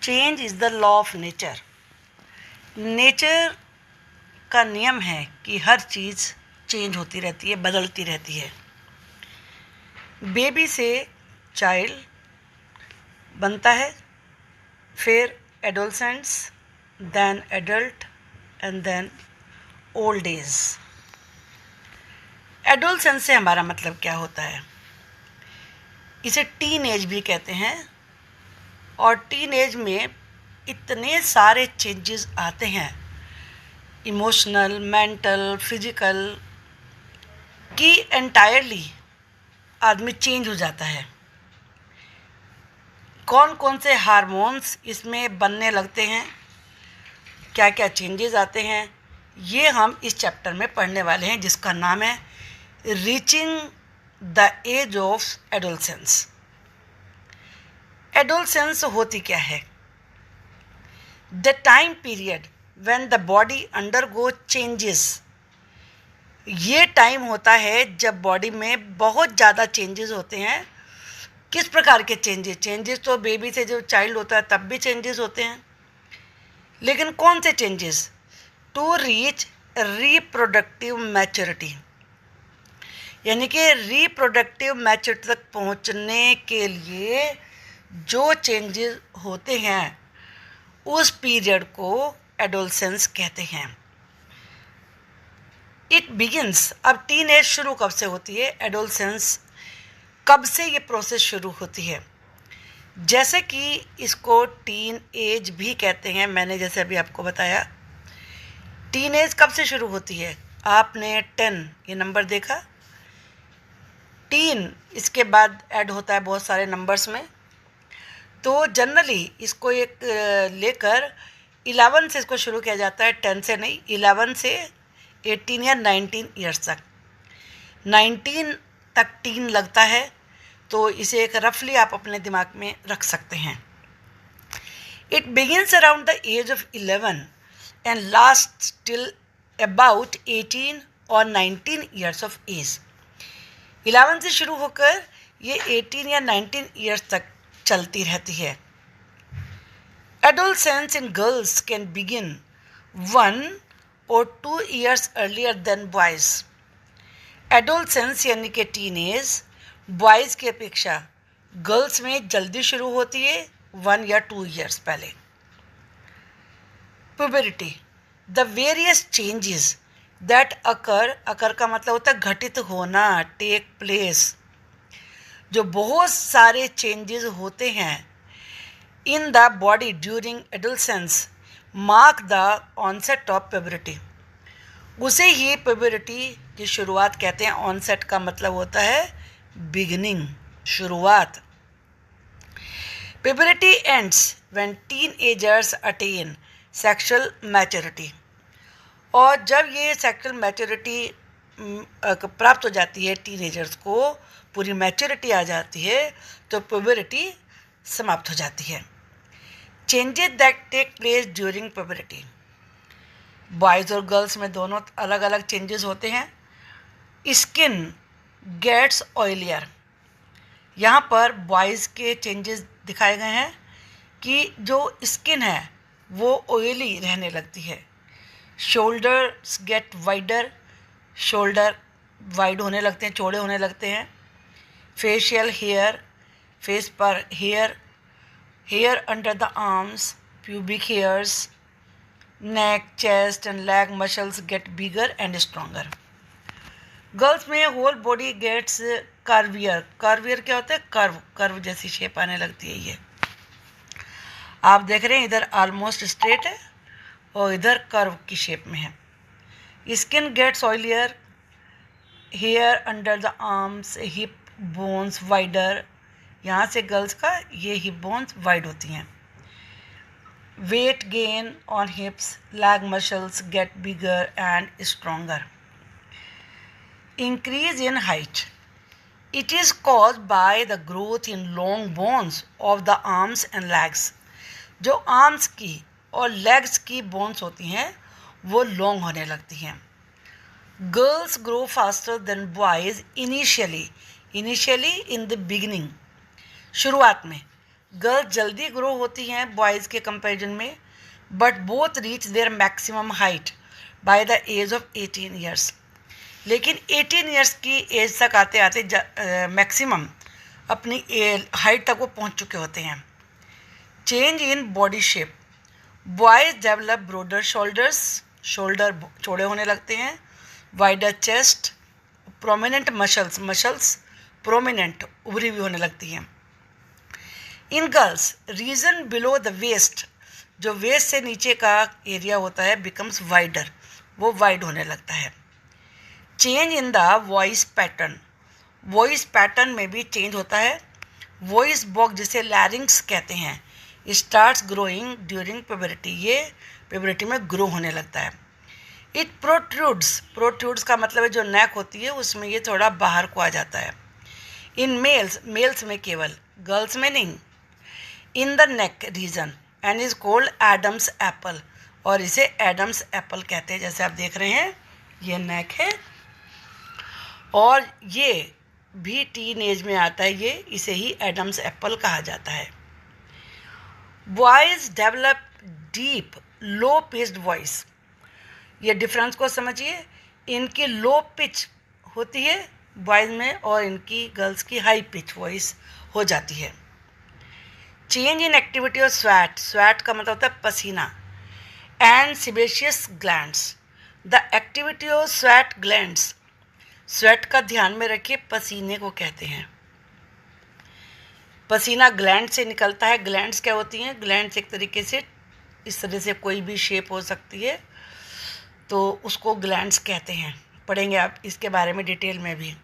Change is the law of nature. Nature का नियम है कि हर चीज़ चेंज होती रहती है, बदलती रहती है। बेबी से चाइल्ड बनता है, फिर adolescents, then adult and then old age. Adolescence से हमारा मतलब क्या होता है? इसे टीन एज भी कहते हैं। और टीन एज में इतने सारे चेंजेस आते हैं, इमोशनल, मेंटल, फिजिकल, कि एंटायरली आदमी चेंज हो जाता है। कौन कौन से हार्मोन्स इसमें बनने लगते हैं, क्या क्या चेंजेस आते हैं, ये हम इस चैप्टर में पढ़ने वाले हैं, जिसका नाम है reaching the age of adolescence. Adolescence होती क्या है? The time period when the body undergo changes. ये टाइम होता है जब बॉडी में बहुत ज़्यादा चेंजेस होते हैं। किस प्रकार के चेंजेस तो बेबी से जो चाइल्ड होता है तब भी चेंजेस होते हैं, लेकिन कौन से changes? To reach reproductive maturity, यानी कि रिप्रोडक्टिव मैच्योरिटी तक पहुंचने के लिए जो चेंजेस होते हैं उस पीरियड को एडोलसेंस कहते हैं। इट बिगिंस, अब टीन एज शुरू कब से होती है? एडोलसेंस कब से ये प्रोसेस शुरू होती है? जैसे कि इसको टीन एज भी कहते हैं, मैंने जैसे अभी आपको बताया। टीन एज कब से शुरू होती है? आपने 10 ये नंबर देखा, टीन इसके बाद ऐड होता है बहुत सारे नंबर्स में, तो जनरली इसको एक लेकर 11 से इसको शुरू किया जाता है, 10 से नहीं, 11 से 18 या 19 ईयर्स तक। 19 तक टीन लगता है, तो इसे एक रफली आप अपने दिमाग में रख सकते हैं। It begins around the age of 11 and last till about 18 और 19 ईयर्स ऑफ एज। 11 से शुरू होकर ये 18 या 19 ईयर्स तक चलती रहती है। Adolescence in girls can begin 1 or 2 years earlier than boys. Adolescence यानी कि टीनेज बॉयज़ की अपेक्षा गर्ल्स में जल्दी शुरू होती है, 1 या 2 ईयर्स पहले। Puberty, the various changes that occur का मतलब होता है घटित होना, टेक प्लेस। जो बहुत सारे चेंजेस होते हैं in the body during adolescence mark the onset of puberty. उसे ही प्यूबरिटी की शुरुआत कहते हैं। ऑनसेट का मतलब होता है बिगिनिंग, शुरुआत। Puberty ends when teenagers attain sexual maturity. और जब ये सेक्सुअल मैच्योरिटी प्राप्त हो जाती है, टीनेजर्स को पूरी मैच्योरिटी आ जाती है, तो प्यूबरिटी समाप्त हो जाती है। Changes that take place during puberty, boys और गर्ल्स में दोनों अलग अलग चेंजेस होते हैं। स्किन गेट्स ऑयलियर, यहाँ पर बॉयज़ के चेंजेस दिखाए गए हैं कि जो स्किन है वो ऑयली रहने लगती है। Shoulders get wider, shoulder wide होने लगते हैं, चौड़े होने लगते हैं। फेशियल हेयर, फेस पर hair, hair under the arms, pubic hairs, neck, chest and leg muscles get bigger and stronger. Girls में होल बॉडी गेट्स कर्वियर। कर्वियर क्या होता है? कर्व जैसी शेप आने लगती है। ये आप देख रहे हैं, इधर ऑलमोस्ट स्ट्रेट है और इधर कर्व की शेप में है। Skin gets oilier, hair under the arms, hip bones wider, यहाँ से गर्ल्स का ये हिप बोन्स वाइड होती हैं। Weight gain on हिप्स, lag muscles gate bigger and stronger. Increase in height, it is caused by the growth in long bones of the arms and legs. जो arms की और legs की bones होती हैं वो long होने लगती हैं। Girls grow faster than boys initially in the beginning, शुरुआत में। गर्ल्स जल्दी ग्रो होती हैं बॉयज़ के कंपैरिजन में, but both reach their maximum height by the age of 18 years. लेकिन 18 ईयर्स की एज तक आते आते मैक्सिमम अपनी हाइट तक वो पहुंच चुके होते हैं। Change in body shape, boys develop broader shoulders, shoulder चौड़े होने लगते हैं, wider chest, prominent muscles prominent उभरी हुई होने लगती हैं। In girls region below the waist, जो वेस्ट से नीचे का एरिया होता है, बिकम्स वाइडर, वो वाइड होने लगता है। Change in the voice pattern, voice pattern में भी चेंज होता है। वॉइस बॉक्स जिसे लैरिंग्स कहते हैं, स्टार्ट्स ग्रोइंग ड्यूरिंग प्यूबरिटी, ये प्यूबरिटी में ग्रो होने लगता है। इट प्रोट्रूड्स, प्रोट्रूड्स का मतलब है जो नेक होती है उसमें ये थोड़ा बाहर को आ जाता है। इन मेल्स, मेल्स में केवल, गर्ल्स में नहीं। इन the neck region and is cold Adam's apple, और इसे एडम्स एप्पल कहते हैं। जैसे आप देख रहे हैं ये नेक है और ये भी टीन एज में आता है, ये इसे ही एडम्स एप्पल कहा जाता है। बॉयज डेवलप डीप लो पिच्ड वॉइस, ये डिफरेंस को समझिए। इनकी लो पिच होती है बॉयज़ में और इनकी गर्ल्स की हाई पिच वॉइस हो जाती है। Change in activity of sweat, sweat का मतलब होता है पसीना, and sebaceous glands, the activity of sweat glands, sweat का ध्यान में रखिए, पसीने को कहते हैं। पसीना ग्लैंड से निकलता है। ग्लैंड्स क्या होती हैं? ग्लैंड्स एक तरीके से इस तरह से कोई भी शेप हो सकती है, तो उसको ग्लैंड्स कहते हैं। पढ़ेंगे आप इसके बारे में डिटेल में भी।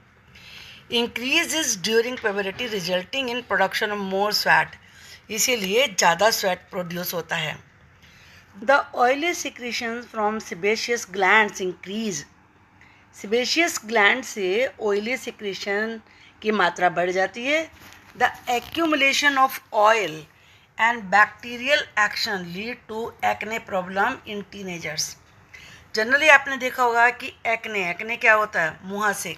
Increase is during puberty resulting in production of more sweat, इसीलिए ज़्यादा स्वेट प्रोड्यूस होता है। The oily secretions from sebaceous glands increase, sebaceous gland से ऑयली सिक्रीशन की मात्रा बढ़ जाती है। The accumulation of oil and bacterial action lead to acne problem in teenagers. Generally आपने देखा होगा कि एक्ने क्या होता है? मुहासे।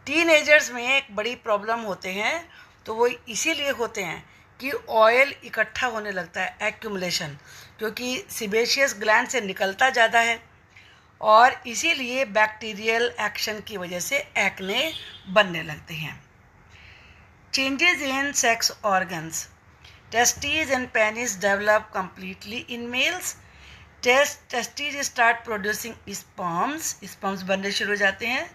टीनेजर्स में एक बड़ी प्रॉब्लम होते हैं, तो वो इसीलिए होते हैं कि ऑयल इकट्ठा होने लगता है, एक्यूमुलेशन, क्योंकि सिबेशियस ग्लैंड से निकलता ज़्यादा है और इसीलिए बैक्टीरियल एक्शन की वजह से एक्ने बनने लगते हैं। Changes in sex organs, testis and penis develop completely in males, testis start producing sperms, sperms बनने शुरू हो जाते हैं।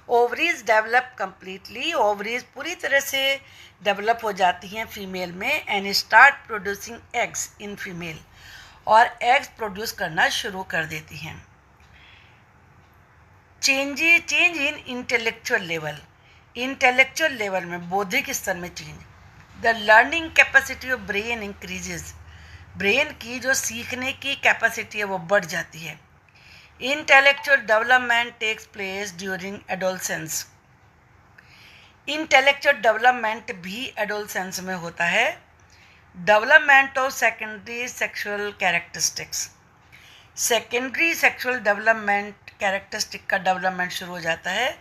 ओवरीज डेवलप कंप्लीटली, ओवरीज पूरी तरह से डेवलप हो जाती हैं फीमेल में, and start producing eggs in female, और एग्स प्रोड्यूस करना शुरू कर देती हैं। चेंज इन इंटेलेक्चुअल लेवल, इंटेलेक्चुअल लेवल में, बौद्धिक स्तर में change. The learning capacity of brain increases, brain की जो सीखने की कैपेसिटी है वो बढ़ जाती है। Intellectual development takes place during adolescence, intellectual development भी एडोलसेंस में होता है। Development of secondary sexual characteristics, secondary sexual development characteristic का डेवलपमेंट शुरू हो जाता है,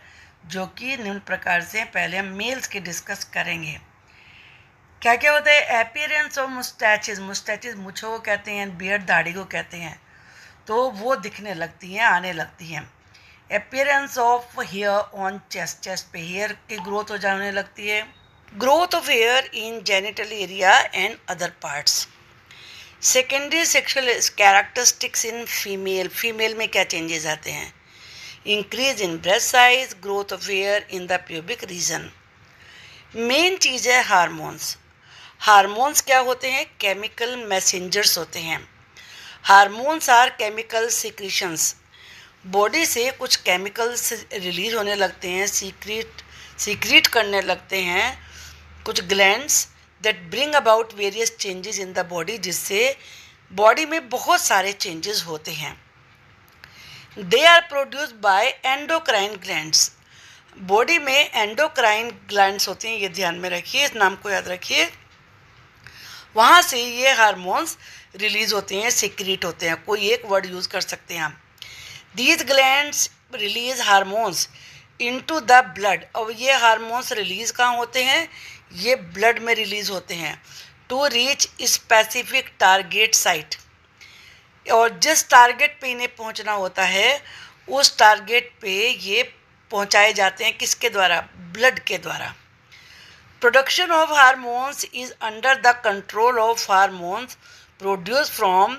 जो कि निम्न प्रकार से पहले हम मेल्स की डिस्कस करेंगे। क्या क्या होता है? अपीयरेंस ऑफ मुस्टैचेस, मुस्टैचेस मूंछों को कहते हैं, बियर्ड दाढ़ी को कहते हैं, तो वो दिखने लगती हैं, आने लगती हैं। Appearance of hair on chest, chest पे हेयर की ग्रोथ हो जाने लगती है। Growth of hair in genital area and other parts. Secondary sexual characteristics in female, female में क्या चेंजेस आते हैं? Increase in breast size, growth of hair in the pubic region. Main चीज़ है हार्मोन्स। हार्मोन्स क्या होते हैं? केमिकल मैसेंजर्स होते हैं। Hormones are chemical secretions, body से कुछ केमिकल्स रिलीज होने लगते हैं, सीक्रेट करने लगते हैं कुछ glands, that bring about various changes in the body, जिससे बॉडी में बहुत सारे चेंजेस होते हैं। They are produced by endocrine glands, body में एंडोक्राइन ग्लैंड्स होते हैं, ये ध्यान में रखिए, इस नाम को याद रखिए। वहाँ से ये हार्मोन्स रिलीज होते हैं, सीक्रेट होते हैं, कोई एक वर्ड यूज़ कर सकते हैं हम। These glands release hormones into the blood, और ये हार्मोन्स रिलीज कहाँ होते हैं? ये ब्लड में रिलीज होते हैं to reach specific target site. और जिस टारगेट पे इन्हें पहुंचना होता है उस टारगेट पे ये पहुंचाए जाते हैं, किसके द्वारा? ब्लड के द्वारा। Production of hormones is under the control of hormones produce from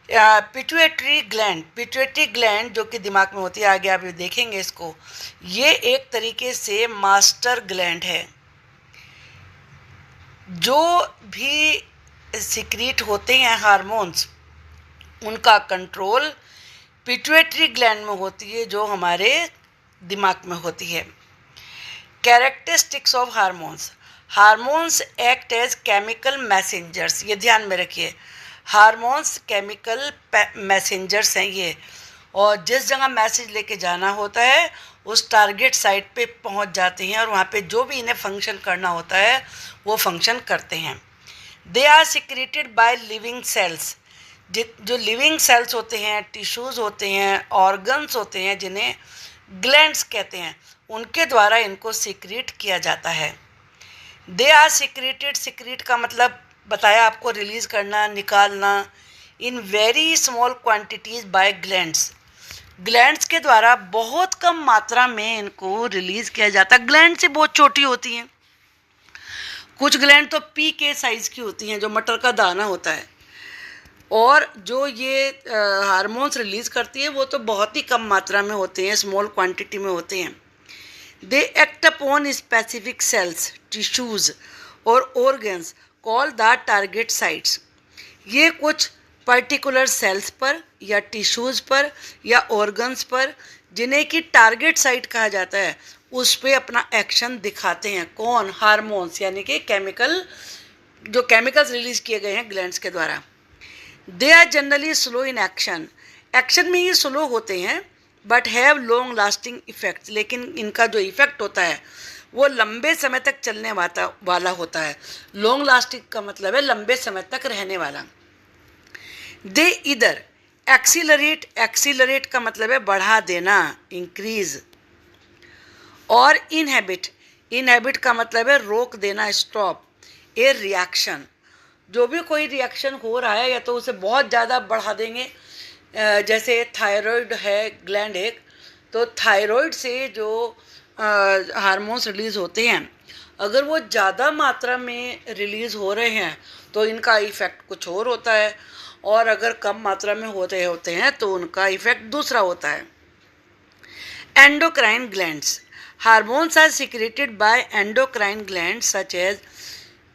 pituitary gland. Pituitary gland जो कि दिमाग में होती है, आगे आप देखेंगे इसको, ये एक तरीके से मास्टर ग्लैंड है। जो भी सिक्रीट होते हैं हार्मोन्स, उनका कंट्रोल पिट्यूटरी ग्लैंड में होती है, जो हमारे दिमाग में होती है। Characteristics of hormones. Hormones act as chemical messengers. ये ध्यान में रखिए, हार्मोन्स केमिकल मैसेंजर्स हैं ये, और जिस जगह मैसेज लेके जाना होता है उस टारगेट साइट पे पहुंच जाते हैं, और वहाँ पे जो भी इन्हें फंक्शन करना होता है वो फंक्शन करते हैं। They are secreted by living cells. जो लिविंग सेल्स होते हैं, टिश्यूज़ होते हैं, ऑर्गन्स होते हैं, जिन्हें ग्लैंड्स कहते हैं, उनके द्वारा इनको सिक्रीट किया जाता है। दे आर सिक्रेटेड, सिक्रीट का मतलब बताया आपको, रिलीज़ करना, निकालना, in very small quantities by glands. Glands के द्वारा बहुत कम मात्रा में इनको रिलीज़ किया जाता है। ग्लैंड से बहुत छोटी होती हैं, कुछ ग्लैंड तो पी के साइज़ की होती हैं, जो मटर का दाना होता है, और जो ये हार्मोन्स रिलीज़ करती है वो तो बहुत ही कम मात्रा में होते हैं, स्मॉल क्वांटिटी में होते हैं। They act upon specific cells, tissues और organs call the target sites. ये कुछ पर्टिकुलर सेल्स पर या टिश्यूज़ पर या ऑर्गन्स पर, जिन्हें कि टारगेट साइट कहा जाता है, उस पे अपना एक्शन दिखाते हैं। कौन? हार्मोन्स, यानी कि केमिकल, जो केमिकल्स रिलीज़ किए गए हैं ग्लैंड्स के द्वारा। They are generally slow in action. Action में ही स्लो होते हैं, but have long lasting effects. लेकिन इनका जो इफ़ेक्ट होता है वो लंबे समय तक चलने वाला होता है। लॉन्ग लास्टिंग का मतलब है लंबे समय तक रहने वाला। दे इधर एक्सीलरेट, एक्सीलरेट का मतलब है बढ़ा देना, इंक्रीज, और इनहेबिट, इनहेबिट का मतलब है रोक देना, स्टॉप, ए रिएक्शन। जो भी कोई रिएक्शन हो रहा है या तो उसे बहुत ज़्यादा बढ़ा देंगे, जैसे थायराइड है ग्लैंड एक, तो थायराइड से जो हार्मोन्स रिलीज़ होते हैं, अगर वो ज़्यादा मात्रा में रिलीज़ हो रहे हैं तो इनका इफ़ेक्ट कुछ और होता है, और अगर कम मात्रा में होते हैं तो उनका इफ़ेक्ट दूसरा होता है। Endocrine glands. Hormones are secreted by endocrine gland such as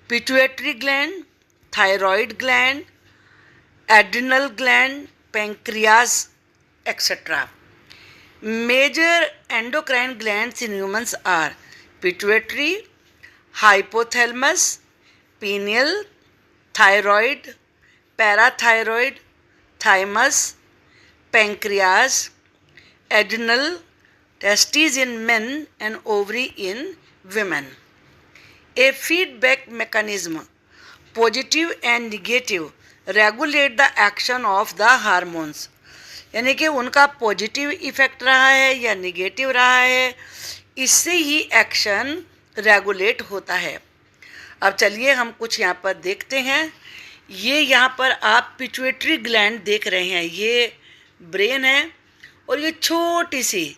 pituitary gland, thyroid gland, adrenal gland, pancreas, etc. Major endocrine glands in humans are pituitary, hypothalamus, pineal, thyroid, parathyroid, thymus, pancreas, adrenal, testes in men and ovary in women. A feedback mechanism, positive and negative, regulate the action of the hormones. यानी कि उनका positive effect रहा है या negative रहा है, इससे ही action regulate होता है। अब चलिए हम कुछ यहाँ पर देखते हैं। ये यहाँ पर आप पिट्यूटरी ग्लैंड देख रहे हैं, ये ब्रेन है, और ये छोटी सी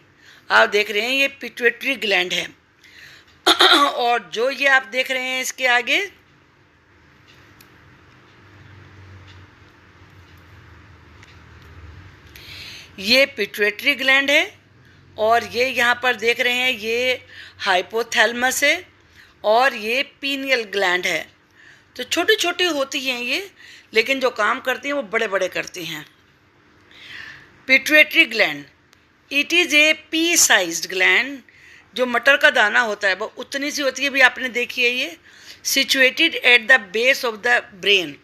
आप देख रहे हैं ये पिट्यूटरी ग्लैंड है। और जो ये आप देख रहे हैं इसके आगे, ये पिट्यूटरी ग्लैंड है, और ये यहाँ पर देख रहे हैं ये हाइपोथैलेमस है, और ये पीनियल ग्लैंड है। तो छोटी छोटी होती हैं ये, लेकिन जो काम करती हैं वो बड़े बड़े करती हैं। Pituitary gland, it is A P sized gland. जो मटर का दाना होता है वो उतनी सी होती है, भी आपने देखी है ये। Situated at the base of the brain,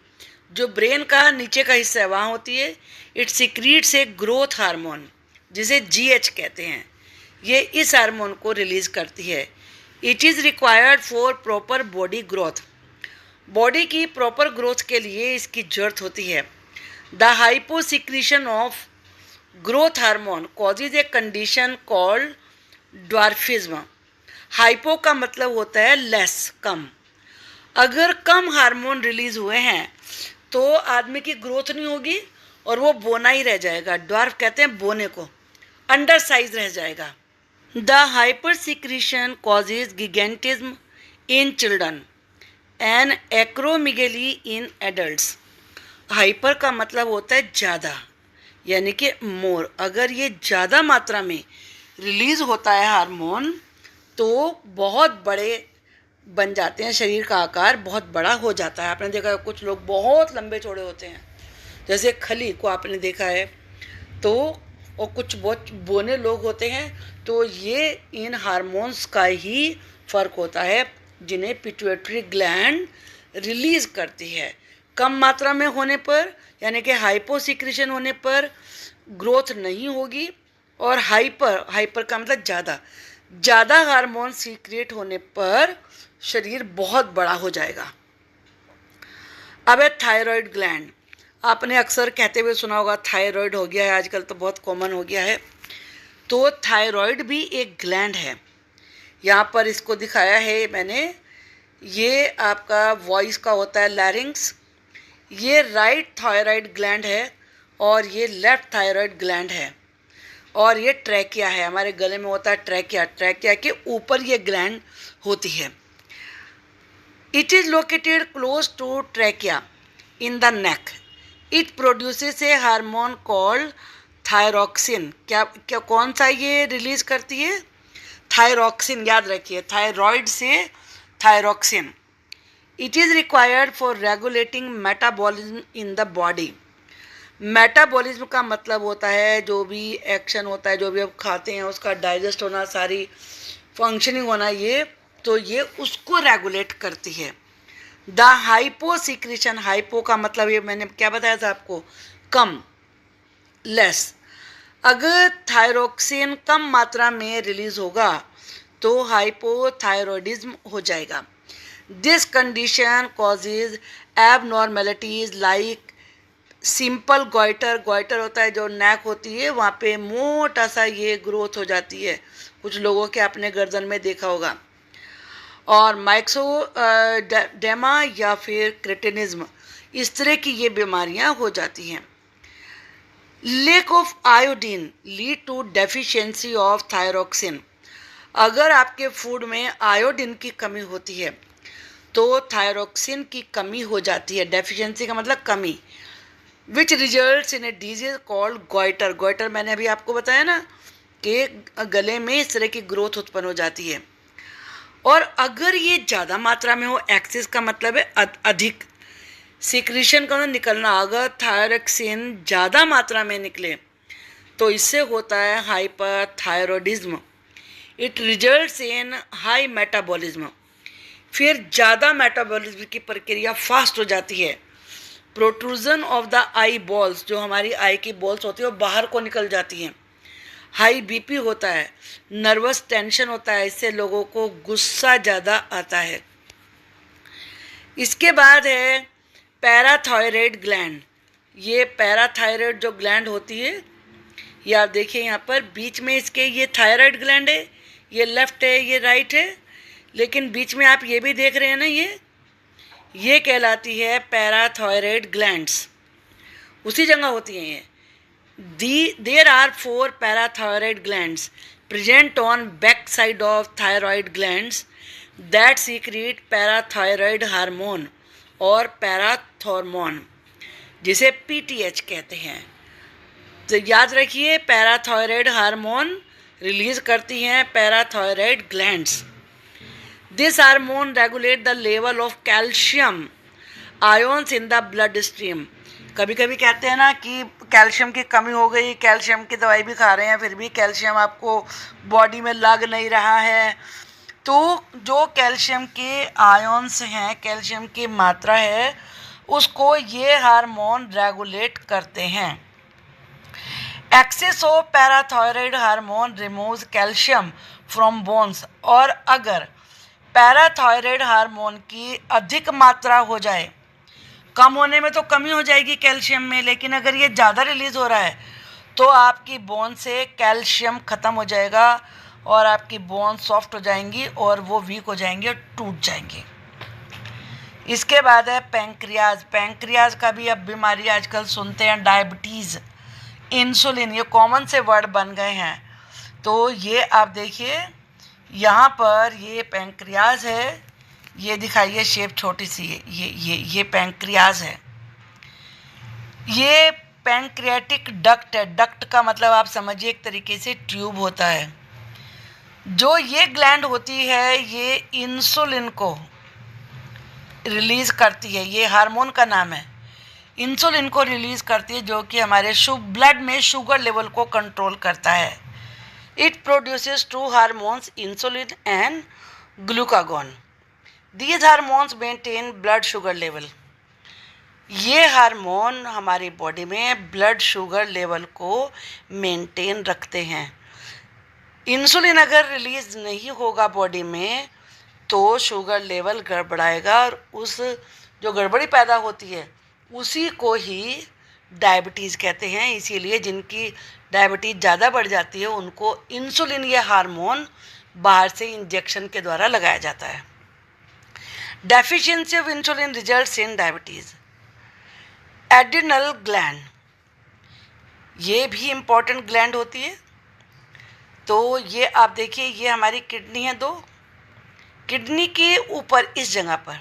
जो ब्रेन का नीचे का हिस्सा है वहाँ होती है। It secretes a growth hormone, जिसे GH कहते हैं। ये इस हार्मोन को रिलीज़ करती है। It is required for proper body growth. Body की प्रॉपर ग्रोथ के लिए इसकी ज़रूरत होती है। The hyposecretion of growth hormone causes a condition called dwarfism. Hypo का मतलब होता है लेस, कम। अगर कम हार्मोन रिलीज हुए हैं तो आदमी की ग्रोथ नहीं होगी और वो बोना ही रह जाएगा। ड्वार्फ कहते हैं बोने को, अंडर साइज रह जाएगा। The hyper secretion causes gigantism in children and acromegaly in adults. Hyper का मतलब होता है ज़्यादा, यानी कि मोर। अगर ये ज़्यादा मात्रा में रिलीज होता है हार्मोन तो बहुत बड़े बन जाते हैं, शरीर का आकार बहुत बड़ा हो जाता है। आपने देखा है कुछ लोग बहुत लंबे चौड़े होते हैं, जैसे खली को आपने देखा है। तो और कुछ बहुत बोने लोग होते हैं। तो ये इन हार्मोन्स का ही फर्क होता है जिन्हें पिट्यूटरी ग्लैंड रिलीज करती है। कम मात्रा में होने पर, यानी कि हाइपोसिक्रीशन होने पर ग्रोथ नहीं होगी, और हाइपर का मतलब ज़्यादा हार्मोन सीक्रेट होने पर शरीर बहुत बड़ा हो जाएगा। अब है थायराइड ग्लैंड। आपने अक्सर कहते हुए सुना होगा थायराइड हो गया है, आजकल तो बहुत कॉमन हो गया है। तो थायराइड भी एक ग्लैंड है। यहाँ पर इसको दिखाया है मैंने। ये आपका वॉइस का होता है लैरिंग्स। ये राइट थायराइड ग्लैंड है और ये लेफ्ट थायराइड ग्लैंड है। और ये ट्रैकिया है, हमारे गले में होता है ट्रैकिया। ट्रैकिया के ऊपर ये ग्लैंड होती है। It is located close to trachea in the neck. It produces a hormone called thyroxine. क्या कौन सा ये रिलीज करती है? थायरॉक्सिन, याद रखिए, थायराइड से thyroxine. It is required for regulating metabolism in the body. Metabolism का मतलब होता है जो भी एक्शन होता है, जो भी आप खाते हैं उसका डाइजेस्ट होना, सारी फंक्शनिंग होना, ये उसको रेगुलेट करती है। द हाइपो सिक्रीशन, हाइपो का मतलब ये मैंने क्या बताया था आपको, कम, लेस। अगर थायरोक्सिन कम मात्रा में रिलीज होगा तो हाइपोथायरॉयडिज्म हो जाएगा। This condition causes abnormalities like simple goitre. Goitre होता है जो नेक होती है, वहाँ पे मोटा सा ये ग्रोथ हो जाती है, कुछ लोगों के अपने गर्दन में देखा होगा। और माइक्सोडेमा या फिर क्रेटिनिज्म, इस तरह की ये बीमारियां हो जाती हैं। Lack of iodine lead to deficiency of thyroxine. अगर आपके फूड में आयोडीन की कमी होती है तो थायरोक्सिन की कमी हो जाती है। डेफिशिएंसी का मतलब कमी। Which results in a disease called goitre. Goitre मैंने अभी आपको बताया ना कि गले में इस तरह की ग्रोथ उत्पन्न हो जाती है। और अगर ये ज़्यादा मात्रा में हो, एक्सेस का मतलब है अधिक, सिक्रीशन का निकलना, अगर थायरोक्सिन ज़्यादा मात्रा में निकले तो इससे होता है hyperthyroidism. It results in high metabolism. फिर ज़्यादा मेटाबॉलिज्म की प्रक्रिया फास्ट हो जाती है। Protrusion of the I balls, जो हमारी आई की बॉल्स होती है वो बाहर को निकल जाती हैं। हाई बीपी होता है, नर्वस टेंशन होता है, इससे लोगों को गुस्सा ज़्यादा आता है। इसके बाद है पैराथायरॉयड ग्लैंड। ये पैराथायरॉयड जो ग्लैंड होती है, ये आप देखिए यहाँ पर बीच में इसके ये थायराइड ग्लैंड है, ये लेफ्ट है, ये राइट है, लेकिन बीच में आप ये भी देख रहे हैं ना, ये कहलाती है पैराथायरॉयड ग्लैंड्स। उसी जगह होती हैं ये। There are 4 parathyroid glands present on back side of thyroid glands that secrete parathyroid hormone और पैराथॉर्मोन, जिसे पीटीएच कहते हैं। तो याद रखिए, पैराथायरॉयड हार्मोन रिलीज करती हैं parathyroid glands. This hormone regulate the level of calcium ions in the blood stream. कभी कभी कहते हैं ना कि कैल्शियम की कमी हो गई, कैल्शियम की दवाई भी खा रहे हैं फिर भी कैल्शियम आपको बॉडी में लग नहीं रहा है। तो जो कैल्शियम के आयोन्स हैं, कैल्शियम की मात्रा है, उसको ये हार्मोन रेगुलेट करते हैं। Excess of parathyroid hormone removes calcium from bones. और अगर पैराथायरॉयड हार्मोन की अधिक मात्रा हो जाए, कम होने में तो कमी हो जाएगी कैल्शियम में, लेकिन अगर ये ज़्यादा रिलीज़ हो रहा है तो आपकी बोन से कैल्शियम ख़त्म हो जाएगा और आपकी बोन सॉफ्ट हो जाएंगी और वो वीक हो जाएंगी और टूट जाएंगी। इसके बाद है पैंक्रियाज। पैंक्रियाज का भी अब बीमारी आजकल सुनते हैं, डायबिटीज़, इंसुलिन, ये कॉमन से वर्ड बन गए हैं। तो ये आप देखिए यहाँ पर ये पैंक्रियाज है, ये दिखाइए शेप छोटी सी है, ये पैंक्रियाज है। ये पैंक्रियाटिक डक्ट है। डक्ट का मतलब आप समझिए एक तरीके से ट्यूब होता है। जो ये ग्लैंड होती है ये इंसुलिन को रिलीज़ करती है, ये हार्मोन का नाम है। इंसुलिन को रिलीज़ करती है जो कि हमारे ब्लड में शुगर लेवल को कंट्रोल करता है। It produces to hormones, insulin and glucagon. These hormones maintain blood sugar level. ये हार्मोन हमारी बॉडी में ब्लड शुगर लेवल को मेंटेन रखते हैं। इंसुलिन अगर रिलीज़ नहीं होगा बॉडी में तो शुगर लेवल गड़बड़ाएगा और उस जो गड़बड़ी पैदा होती है उसी को ही डायबिटीज़ कहते हैं। इसीलिए जिनकी डायबिटीज़ ज़्यादा बढ़ जाती है उनको इंसुलिन या हार्मोन बाहर से इंजेक्शन के द्वारा लगाया जाता है। Deficiency of insulin results in diabetes. Adrenal gland, ये भी इम्पॉर्टेंट ग्लैंड होती है। तो ये आप देखिए ये हमारी किडनी है, दो किडनी के ऊपर इस जगह पर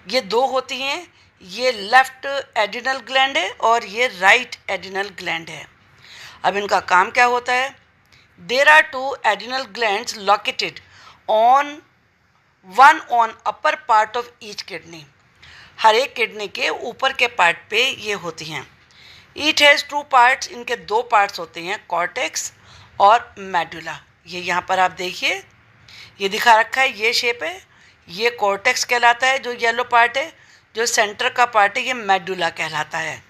ये दो होती हैं। ये लेफ्ट एड्रिनल ग्लैंड है और ये राइट एड्रिनल ग्लैंड है। अब इनका काम क्या होता है? There are two adrenal glands located on upper part of each kidney. हर एक किडनी के ऊपर के पार्ट पे ये होती हैं। ईच हैज़ टू पार्ट्स, इनके दो पार्ट्स होते हैं, कॉर्टेक्स और मेडुला। ये यहाँ पर आप देखिए ये दिखा रखा है, ये शेप है, ये कॉर्टेक्स कहलाता है जो येलो पार्ट है। जो सेंटर का पार्ट है ये मेडुला कहलाता है।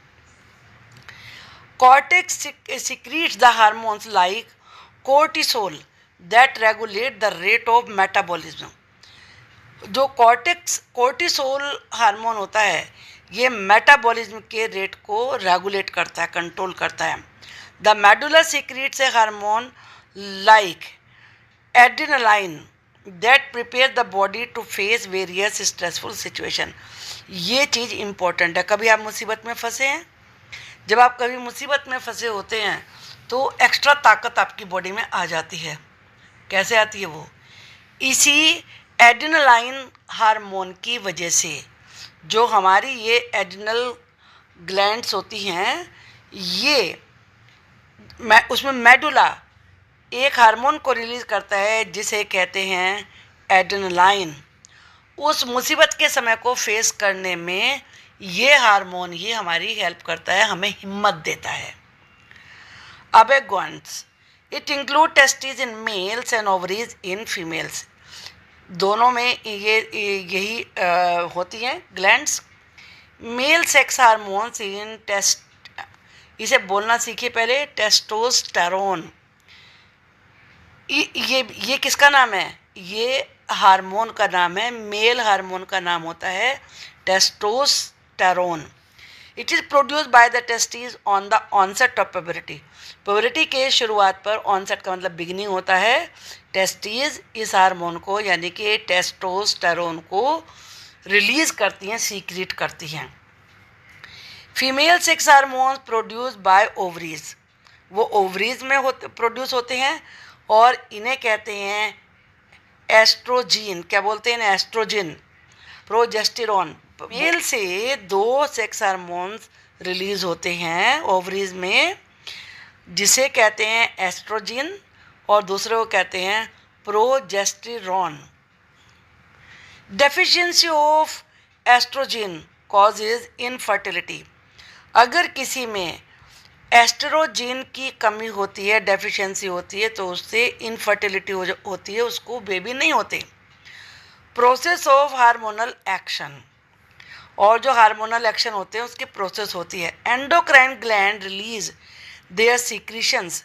Cortex secretes the hormones like cortisol that regulate the rate of metabolism. जो कोर्टिसोल हार्मोन होता है ये मेटाबॉलिज्म के रेट को रेगुलेट करता है, कंट्रोल करता है। The medulla secretes a hormone like adrenaline that prepare the body to face various stressful situation. ये चीज़ इम्पोर्टेंट है। कभी आप मुसीबत में फंसे हैं? जब आप कभी मुसीबत में फंसे होते हैं तो एक्स्ट्रा ताकत आपकी बॉडी में आ जाती है। कैसे आती है वो? इसी एड्रेनालाइन हार्मोन की वजह से। जो हमारी ये एड्रिनल ग्लैंड्स होती हैं ये उसमें मेडुला एक हार्मोन को रिलीज़ करता है जिसे कहते हैं एड्रेनालाइन। उस मुसीबत के समय को फेस करने में ये हार्मोन ही हमारी हेल्प करता है, हमें हिम्मत देता है। अब एक glands, it include testis in males and ovaries in females. दोनों में यही होती हैं ग्लैंड्स। मेल सेक्स हार्मोन्स इन इसे बोलना सीखिए पहले, टेस्टोस्टेरोन। ये किसका नाम है? ये हार्मोन का नाम है, मेल हार्मोन का नाम होता है testosterone. It is produced by the testis on the onset of puberty. Puberty के शुरुआत पर, ऑनसेट का मतलब बिगिनिंग होता है, टेस्टिस इस हार्मोन को यानी कि टेस्टोस्टेरोन को रिलीज़ करती हैं, सीक्रेट करती हैं। Female sex hormones produce by ovaries, वो ओवरीज में प्रोड्यूस होते हैं और इन्हें कहते हैं एस्ट्रोजीन। क्या बोलते हैं? Oestrogen, progesterone. मेल से दो सेक्स हार्मोन्स रिलीज़ होते हैं ओवरीज में जिसे कहते हैं एस्ट्रोजिन और दूसरे को कहते हैं progesterone. Deficiency of oestrogen causes infertility. अगर किसी में एस्ट्रोजिन की कमी होती है, डेफिशिएंसी होती है, तो उससे इनफर्टिलिटी होती है, उसको बेबी नहीं होते। प्रोसेस ऑफ हार्मोनल एक्शन, और जो हार्मोनल एक्शन होते हैं उसकी प्रोसेस होती है। Endocrine gland release there secretions.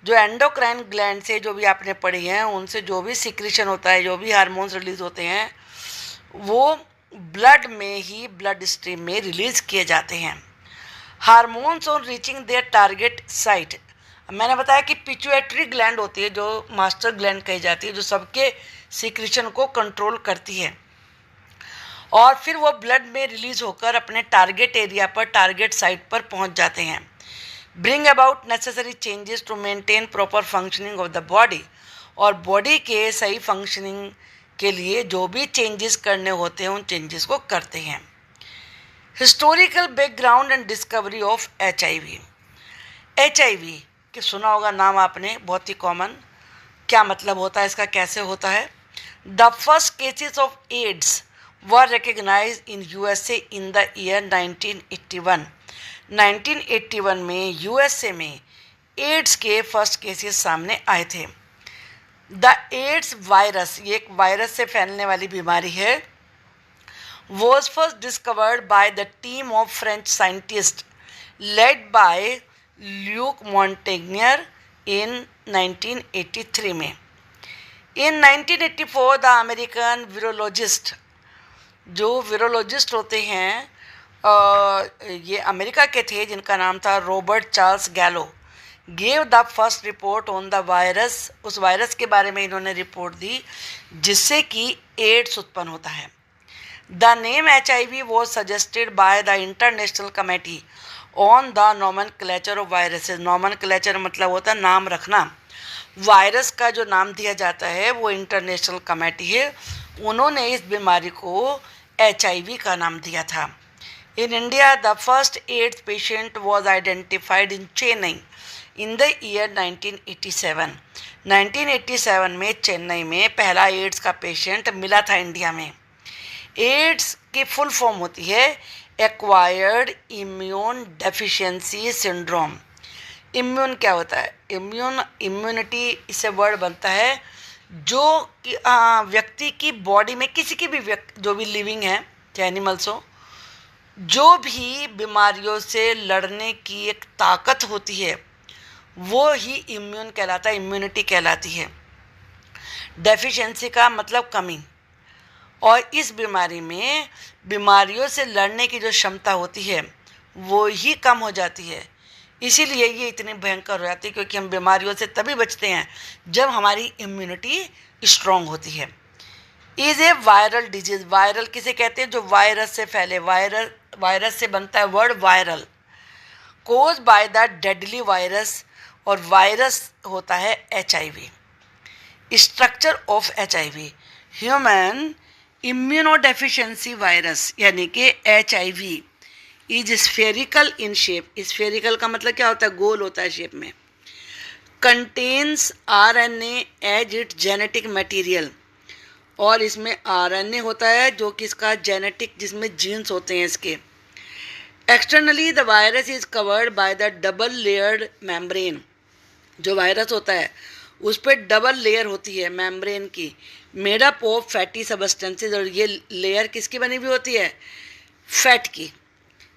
जो एंडोक्राइन ग्लैंड से जो भी आपने पढ़ी हैं उनसे जो भी सीक्रेशन होता है, जो भी हार्मोन्स रिलीज होते हैं वो ब्लड में ही, ब्लड स्ट्रीम में रिलीज़ किए जाते हैं। Hormones on reaching their target site. मैंने बताया कि पिट्यूटरी ग्लैंड होती है जो मास्टर ग्लैंड कही जाती है, जो सबके सीक्रेशन को कंट्रोल करती है, और फिर वो ब्लड में रिलीज होकर अपने टारगेट एरिया पर, टारगेट साइट पर पहुंच जाते हैं। Bring about necessary changes to maintain proper functioning of the body, और बॉडी के सही फंक्शनिंग के लिए जो भी चेंजेस करने होते हैं उन चेंजेस को करते हैं। Historical background and discovery of HIV। HIV कि सुना होगा नाम आपने, बहुत ही कॉमन। क्या मतलब होता है इसका, कैसे होता है? The first cases of AIDS were recognised in USA in the year 1981। 1981 में USA में एड्स के फर्स्ट केसेस सामने आए थे। द एड्स वायरस, ये एक वायरस से फैलने वाली बीमारी है, was first discovered by the team of French scientists led by Luc Montagnier in 1983 में। In 1984 the American virologist, जो विरोलॉजिस्ट होते हैं ये अमेरिका के थे, जिनका नाम था रॉबर्ट चार्ल्स गैलो, gave the first report on the virus. उस वायरस के बारे में इन्होंने रिपोर्ट दी जिससे कि एड्स उत्पन्न होता है। The name HIV was suggested by the International Committee on the Nomenclature of Viruses। Nomenclature मतलब होता है नाम रखना। वायरस का जो नाम दिया जाता है वो इंटरनेशनल कमेटी है, उन्होंने इस बीमारी को HIV का नाम दिया था। In India, the first AIDS patient was identified in Chennai in the year 1987। 1987 में चेन्नई में पहला एड्स का पेशेंट मिला था इंडिया में। एड्स की फुल फॉर्म होती है acquired immune deficiency syndrome. Immune क्या होता है? इम्यूनिटी, इससे वर्ड बनता है जो कि व्यक्ति की बॉडी में, किसी की भी व्यक्ति जो भी लिविंग है, चाहे एनिमल्स हो, जो भी बीमारियों से लड़ने की एक ताकत होती है वो ही इम्यून कहलाता है, इम्यूनिटी कहलाती है। डेफिशिएंसी का मतलब कमी, और इस बीमारी में बीमारियों से लड़ने की जो क्षमता होती है वो ही कम हो जाती है, इसीलिए ये इतनी भयंकर हो जाती है, क्योंकि हम बीमारियों से तभी बचते हैं जब हमारी इम्यूनिटी स्ट्रॉन्ग होती है। Is a viral disease. Viral किसे कहते हैं? जो वायरस से फैले। वायरस से बनता है word viral. Caused by the deadly virus, और वायरस होता है HIV। Structure of HIV, human immunodeficiency virus यानी कि HIV is spherical in shape. Spherical का मतलब क्या होता है? गोल होता है शेप में। Contains RNA as it genetic material, और इसमें RNA होता है जो कि इसका जेनेटिक, जिसमें जीन्स होते हैं इसके। Externally the virus is covered by the double layered membrane. जो वायरस होता है उस पर डबल लेयर होती है मेम्ब्रेन की, made up of fatty substances, और ये लेयर किसकी बनी हुई होती है? फैट की।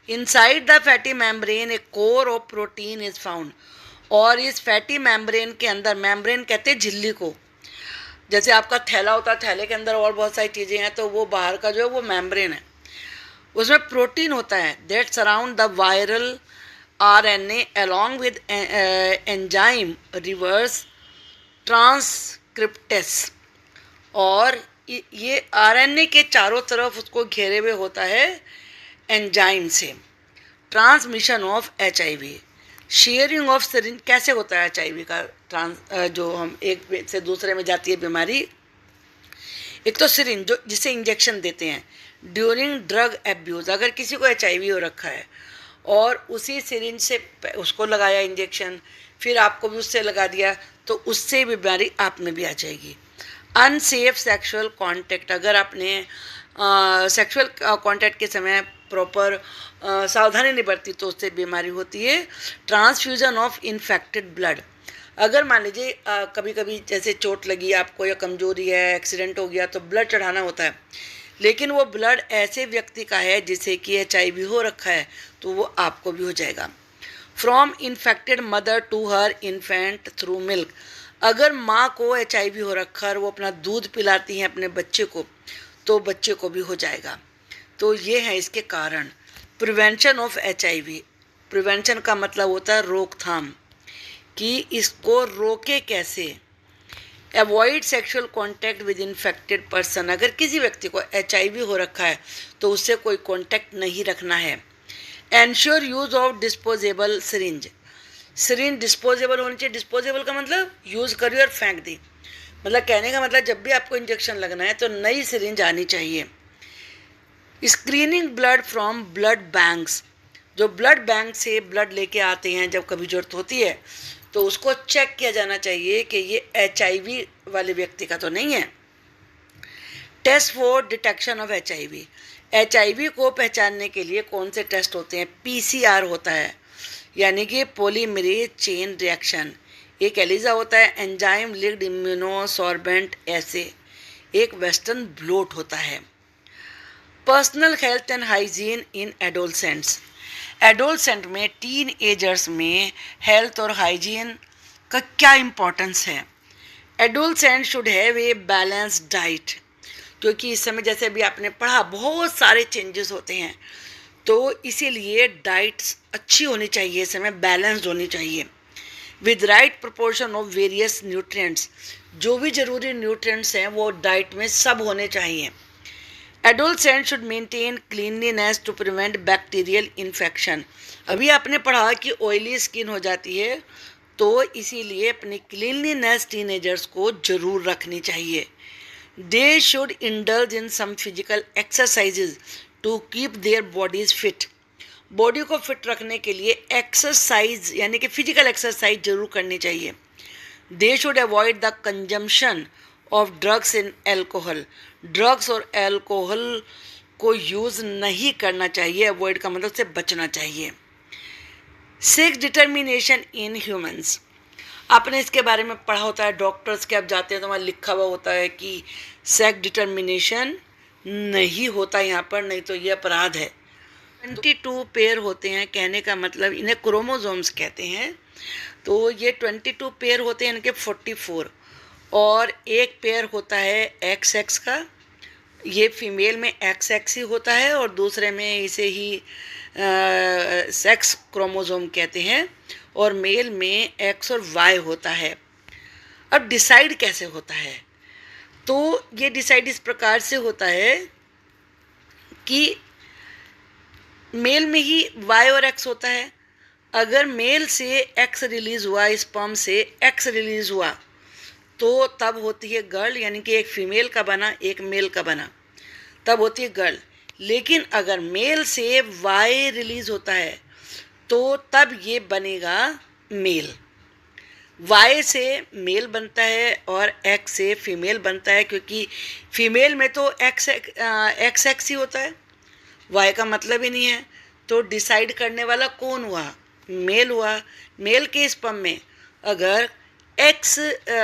Inside the fatty membrane A core of protein is found, और इस फैटी मेम्ब्रेन के अंदर, मेम्ब्रेन कहते हैं झिल्ली को, जैसे आपका थैला होता है, थैले के अंदर और बहुत सारी चीज़ें हैं, तो वो बाहर का जो है वो मेम्ब्रेन है, उसमें प्रोटीन होता है that surround the viral RNA along with enzyme reverse transcriptase, और ये RNA के चारों तरफ उसको घेरे हुए होता है एंजाइम से। Transmission of HIV, sharing of syringe. कैसे होता है HIV का जो हम एक से दूसरे में जाती है बीमारी? एक तो सिरिंज, जो जिसे इंजेक्शन देते हैं ड्यूरिंग ड्रग एब्यूज़। अगर किसी को HIV हो रखा है और उसी सिरिंज से उसको लगाया इंजेक्शन, फिर आपको भी उससे लगा दिया, तो उससे बीमारी आप में भी आ जाएगी। अनसेफ सेक्सुअल कांटेक्ट, अगर आपने सेक्सुअल कांटेक्ट के समय प्रॉपर सावधानी नहीं बरती तो उससे बीमारी होती है। ट्रांसफ्यूजन ऑफ इन्फेक्टेड ब्लड, अगर मान लीजिए कभी कभी जैसे चोट लगी आपको या कमजोरी है, एक्सीडेंट हो गया, तो ब्लड चढ़ाना होता है, लेकिन वो ब्लड ऐसे व्यक्ति का है जिसे कि HIV हो रखा है, तो वो आपको भी हो जाएगा। From infected mother to her infant through milk, अगर माँ को HIV हो रखा है और वो अपना दूध पिलाती हैं अपने बच्चे को, तो बच्चे को भी हो जाएगा। तो ये है इसके कारण। प्रिवेंशन ऑफ HIV, प्रिवेंशन का मतलब होता है रोकथाम, कि इसको रोके कैसे। Avoid sexual contact with infected person, अगर किसी व्यक्ति को HIV हो रखा है तो उससे कोई कॉन्टैक्ट नहीं रखना है। Ensure use of disposable syringe, syringe disposable होनी चाहिए। डिस्पोजेबल का मतलब यूज़ करी और फेंक दी, मतलब कहने का मतलब जब भी आपको इंजेक्शन लगना है तो नई सिरिंज आनी चाहिए। Screening blood from blood banks, जो ब्लड बैंक से ब्लड लेके आते हैं जब कभी जरूरत होती है तो उसको चेक किया जाना चाहिए कि ये HIV वाले व्यक्ति का तो नहीं है। Test for detection of HIV को पहचानने के लिए कौन से टेस्ट होते हैं? PCR होता है, यानी कि पॉलीमरेज चेन रिएक्शन। एक एलिजा होता है, एंजाइम लिंक्ड इम्यूनोसॉर्बेंट एसे। एक वेस्टर्न ब्लोट होता है। Personal health and hygiene in adolescents, adolescent में टीन एजर्स में हेल्थ और हाइजीन का क्या इम्पोर्टेंस है? Adolescent should have a balanced diet, क्योंकि इस समय जैसे अभी आपने पढ़ा बहुत सारे चेंजेस होते हैं, तो इसीलिए डाइट्स अच्छी होनी चाहिए, इस समय बैलेंस्ड होनी चाहिए। With right proportion of various nutrients, जो भी ज़रूरी न्यूट्रिएंट्स हैं वो डाइट में सब होने चाहिए। Adolescent should maintain cleanliness to prevent bacterial infection, अभी आपने पढ़ा कि ऑयली स्किन हो जाती है, तो इसीलिए अपनी क्लीनलीनेस टीनेजर्स को ज़रूर रखनी चाहिए। They should indulge in some physical exercises to keep their bodies fit, body को फिट रखने के लिए एक्सरसाइज यानी कि फिजिकल एक्सरसाइज जरूर करनी चाहिए। They should avoid the consumption of drugs in alcohol, drugs और एल्कोहल को यूज़ नहीं करना चाहिए, अवॉइड का मतलब से बचना चाहिए। सेक्स डिटर्मिनेशन इन ह्यूमंस, आपने इसके बारे में पढ़ा होता है, डॉक्टर्स के आप जाते हैं तो वहाँ लिखा हुआ होता है कि सेक्स डिटर्मिनेशन नहीं होता यहाँ पर, नहीं तो ये अपराध है। 22 पेयर होते हैं, कहने का मतलब इन्हें क्रोमोसोम्स कहते हैं, तो ये 22 पेयर होते हैं, इनके 44, और एक पेयर होता है XX का, ये फीमेल में XX ही होता है और दूसरे में इसे ही सेक्स क्रोमोसोम कहते हैं, और मेल में X और Y होता है। अब डिसाइड कैसे होता है? तो ये डिसाइड इस प्रकार से होता है कि मेल में ही Y और X होता है। अगर मेल से X रिलीज़ हुआ, स्पर्म से X रिलीज़ हुआ, तो तब होती है गर्ल, यानी कि एक फीमेल का बना एक मेल का बना, तब होती है गर्ल। लेकिन अगर मेल से Y रिलीज़ होता है तो तब ये बनेगा मेल। Y से मेल बनता है और X से फीमेल बनता है, क्योंकि फीमेल में तो XX ही होता है, Y का मतलब ही नहीं है। तो डिसाइड करने वाला कौन हुआ? मेल हुआ। मेल के स्पर्म में अगर X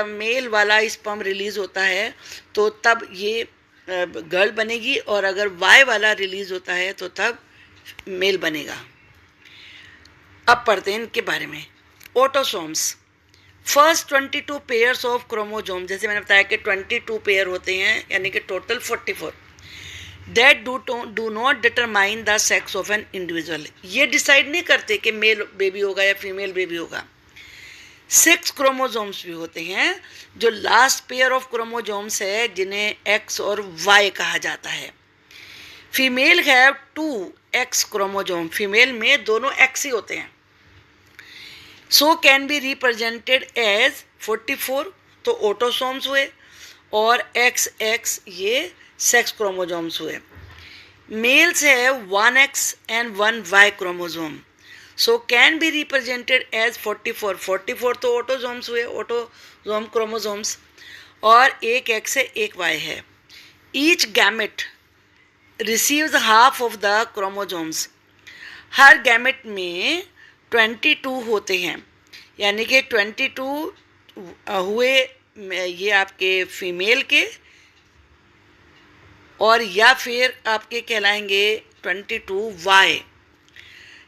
मेल वाला स्पर्म रिलीज़ होता है तो तब ये गर्ल बनेगी, और अगर Y वाला रिलीज़ होता है तो तब मेल बनेगा। अब पढ़ते हैं इनके बारे में। Autosomes, first 22 pairs of chromosome, जैसे मैंने बताया कि 22 पेयर होते हैं, यानी कि total 44, that do not determine the sex of an individual, ये डिसाइड नहीं करते कि मेल बेबी होगा या फीमेल बेबी होगा। 6 क्रोमोसोम्स भी होते हैं, जो लास्ट पेयर ऑफ क्रोमोसोम्स है, जिन्हें X और Y कहा जाता है। Female have 2X chromosome, female में दोनों X ही होते हैं। So can be represented as 44, तो ऑटोसोम्स हुए, और XX ये सेक्स क्रोमोसोम्स हुए। Males have 1X and 1Y chromosome, so can be represented as 44, 44 तो ऑटोसोम्स हुए, ऑटोसोम क्रोमोसोम्स, और एक X है एक Y है। Each gamete receives half of the chromosomes, her gamete में 22 होते हैं, यानी कि 22 हुए ये आपके फीमेल के, और या फिर आपके कहलाएंगे 22Y,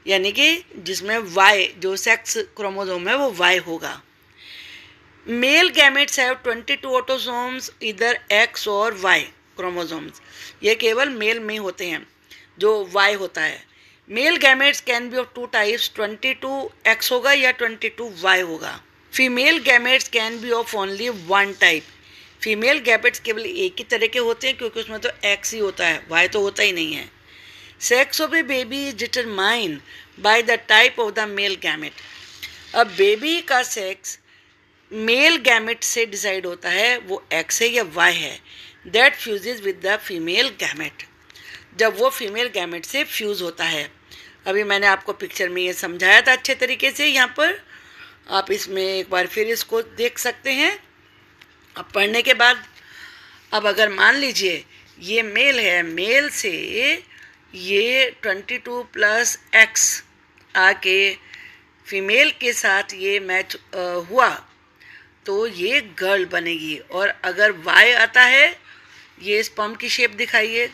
यानी कि जिसमें Y जो सेक्स क्रोमोसोम है वो Y होगा। मेल गैमेट्स हैव 22 ऑटोसोम्स, इधर X और Y क्रोमोसोम्स, ये केवल मेल में होते हैं जो Y होता है। Male gametes can be of 2 types, 22X होगा या 22Y होगा। Female gametes can be of only one type. Female gametes केवल एक ही तरह के होते हैं क्योंकि उसमें तो एक्स ही होता है, वाई तो होता ही नहीं है। Sex of A baby is determined by the type of the male gamete. अब बेबी का सेक्स मेल गैमेट से डिसाइड होता है, वो एक्स है या वाई है, that fuses with the female gamete, जब वो फीमेल गैमेट से फ्यूज़ होता है। अभी मैंने आपको पिक्चर में ये समझाया था अच्छे तरीके से, यहाँ पर आप इसमें एक बार फिर इसको देख सकते हैं अब पढ़ने के बाद। अब अगर मान लीजिए ये मेल है, मेल से ये 22 प्लस एक्स आके फीमेल के साथ ये मैच हुआ तो ये गर्ल बनेगी। और अगर वाई आता है, ये स्पर्म की शेप दिखाइए,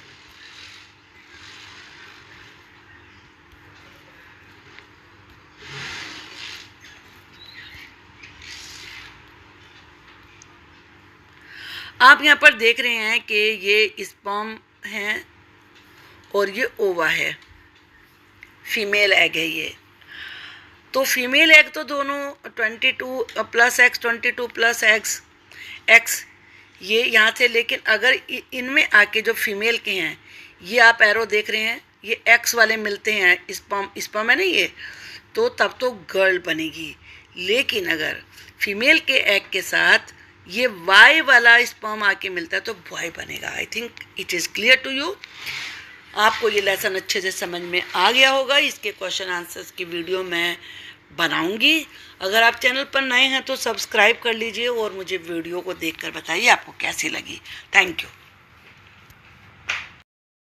आप यहाँ पर देख रहे हैं कि ये स्पर्म है और ये ओवा है, फीमेल एग है ये। तो फीमेल एग तो दोनों 22 प्लस एक्स 22 प्लस एक्स ये यहाँ से, लेकिन अगर इनमें आके जो फीमेल के हैं, ये आप एरो देख रहे हैं, ये एक्स वाले मिलते हैं, स्पर्म है ना ये, तो तब तो गर्ल बनेगी। लेकिन अगर फीमेल के एग के साथ ये वाई वाला स्पर्म आके मिलता है तो बॉय बनेगा। I think it is clear to you. आपको ये लेसन अच्छे से समझ में आ गया होगा। इसके क्वेश्चन आंसर्स की वीडियो मैं बनाऊंगी। अगर आप चैनल पर नए हैं तो सब्सक्राइब कर लीजिए और मुझे वीडियो को देखकर बताइए आपको कैसी लगी। Thank you.